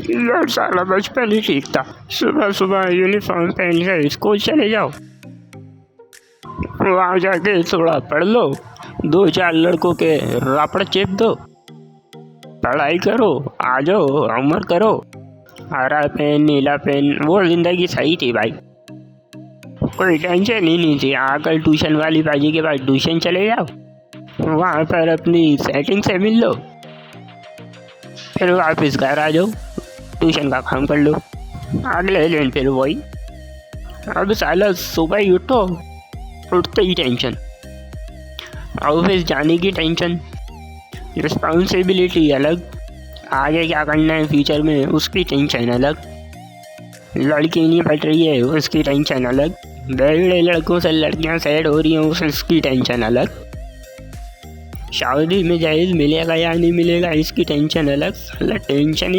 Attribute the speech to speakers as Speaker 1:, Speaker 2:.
Speaker 1: यार साला बचपन ही ठीक था। सुबह सुबह यूनिफॉर्म पहन कर स्कूल चले जाओ, वहाँ जाके थोड़ा पढ़ लो, दो चार लड़कों के रापड़ चेप दो, पढ़ाई करो, आ जाओ होमवर्क करो, हरा पेन नीला पेन। वो जिंदगी सही थी भाई, कोई टेंशन ही नहीं थी। आकर ट्यूशन वाली बाजी के बाद ट्यूशन चले जाओ, वहाँ पर अपनी सेटिंग से मिल लो, फिर वापस घर आ जाओ, ट्यूशन का काम कर लो, अगले दिन फिर वही। अब साला सुबह ही उठो, उठते ही टेंशन, ऑफिस जाने की टेंशन, रिस्पॉन्सिबिलिटी अलग, आगे क्या करना है फ्यूचर में उसकी टेंशन अलग, लड़की नहीं पट रही है उसकी टेंशन अलग, बड़े लड़कों से लड़कियां सेट हो रही हैं उसकी टेंशन अलग, शादी में जहेज मिलेगा या नहीं मिलेगा इसकी टेंशन अलग। साला टेंशन ही